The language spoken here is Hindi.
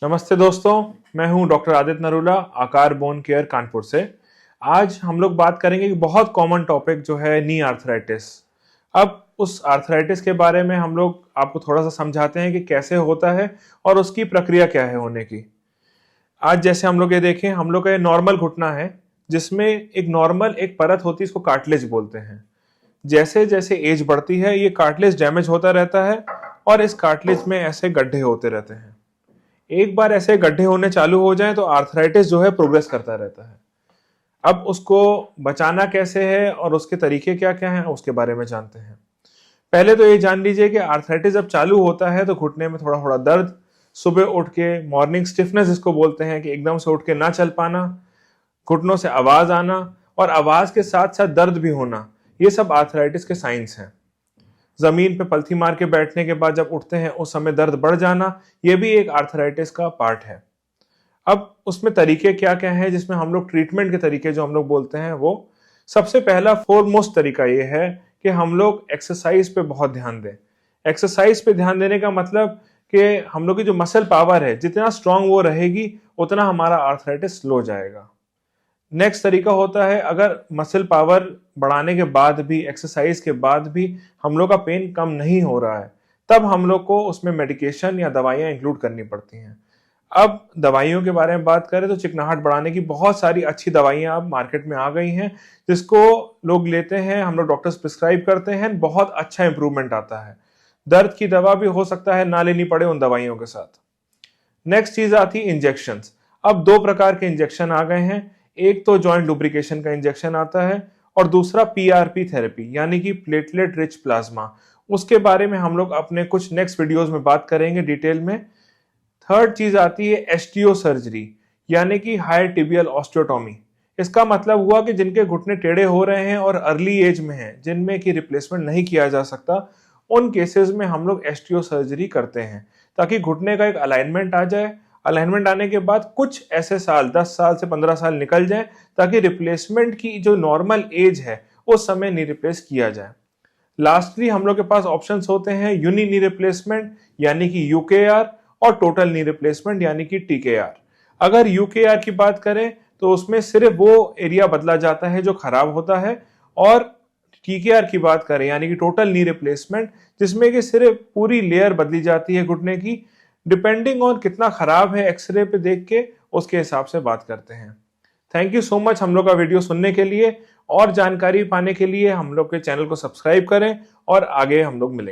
नमस्ते दोस्तों, मैं हूं डॉक्टर आदित्य नरूला, आकार बोन केयर कानपुर से। आज हम लोग बात करेंगे कि बहुत कॉमन टॉपिक जो है नी आर्थराइटिस। अब उस आर्थराइटिस के बारे में हम लोग आपको थोड़ा सा समझाते हैं कि कैसे होता है और उसकी प्रक्रिया क्या है होने की। आज जैसे हम लोग ये देखें, हम लोग का ये नॉर्मल घुटना है जिसमें एक नॉर्मल एक परत होती है, इसको कार्टिलेज बोलते हैं। जैसे जैसे एज बढ़ती है ये कार्टिलेज डैमेज होता रहता है और इस कार्टिलेज में ऐसे गड्ढे होते रहते हैं। एक बार ऐसे गड्ढे होने चालू हो जाएं तो आर्थराइटिस जो है प्रोग्रेस करता रहता है। अब उसको बचाना कैसे है और उसके तरीके क्या क्या हैं उसके बारे में जानते हैं। पहले तो ये जान लीजिए कि आर्थराइटिस जब चालू होता है तो घुटने में थोड़ा थोड़ा दर्द, सुबह उठ के मॉर्निंग स्टिफनेस इसको बोलते हैं कि एकदम से उठ के ना चल पाना, घुटनों से आवाज आना और आवाज के साथ साथ दर्द भी होना, ये सब आर्थराइटिस के साइंस हैं। जमीन पे पलथी मार के बैठने के बाद जब उठते हैं उस समय दर्द बढ़ जाना, ये भी एक आर्थराइटिस का पार्ट है। अब उसमें तरीके क्या क्या हैं जिसमें हम लोग ट्रीटमेंट के तरीके जो हम लोग बोलते हैं वो सबसे पहला फोरमोस्ट तरीका ये है कि हम लोग एक्सरसाइज पे बहुत ध्यान दें। एक्सरसाइज पे ध्यान देने का मतलब कि हम लोग की जो मसल पावर है जितना स्ट्रांग वो रहेगी उतना हमारा आर्थराइटिस स्लो जाएगा। नेक्स्ट तरीका होता है, अगर मसल पावर बढ़ाने के बाद भी, एक्सरसाइज के बाद भी हम लोग का पेन कम नहीं हो रहा है, तब हम लोग को उसमें मेडिकेशन या दवाइयां इंक्लूड करनी पड़ती हैं। अब दवाइयों के बारे में बात करें तो चिकनाहट बढ़ाने की बहुत सारी अच्छी दवाइयां अब मार्केट में आ गई हैं जिसको लोग लेते हैं, हम लोग डॉक्टर्स प्रिस्क्राइब करते हैं, बहुत अच्छा इंप्रूवमेंट आता है। दर्द की दवा भी हो सकता है ना लेनी पड़े उन दवाइयों के साथ। नेक्स्ट चीज आती है इंजेक्शंस। अब दो प्रकार के इंजेक्शन आ गए हैं, एक तो जॉइंट लुब्रिकेशन का इंजेक्शन आता है और दूसरा पीआरपी थेरेपी यानी कि प्लेटलेट रिच प्लाज्मा। उसके बारे में हम लोग अपने कुछ नेक्स्ट वीडियोस में बात करेंगे डिटेल में। थर्ड चीज आती है एस्टियो सर्जरी यानी कि हायर टिबियल ऑस्टियोटॉमी। इसका मतलब हुआ कि जिनके घुटने टेढ़े हो रहे हैं और अर्ली एज में हैं, जिनमें कि रिप्लेसमेंट नहीं किया जा सकता, उन केसेस में हम लोग एस्टियो सर्जरी करते हैं ताकि घुटने का एक अलाइनमेंट आ जाए। अलाइनमेंट आने के बाद कुछ ऐसे साल, 10 साल से 15 साल निकल जाए ताकि रिप्लेसमेंट की जो नॉर्मल एज है उस समय नी रिप्लेस किया जाए। लास्टली हम लोग के पास ऑप्शंस होते हैं यूनि नी रिप्लेसमेंट यानी कि यूकेआर और टोटल नी रिप्लेसमेंट यानी कि टीकेआर। अगर यूकेआर की बात करें तो उसमें सिर्फ वो एरिया बदला जाता है जो खराब होता है, और टीकेआर की बात करें यानी कि टोटल नी रिप्लेसमेंट, जिसमें कि सिर्फ पूरी लेयर बदली जाती है घुटने की। डिपेंडिंग ऑन कितना खराब है एक्सरे पे देख के उसके हिसाब से बात करते हैं। थैंक यू सो मच हम लोग का वीडियो सुनने के लिए। और जानकारी पाने के लिए हम लोग के चैनल को सब्सक्राइब करें और आगे हम लोग मिलेंगे।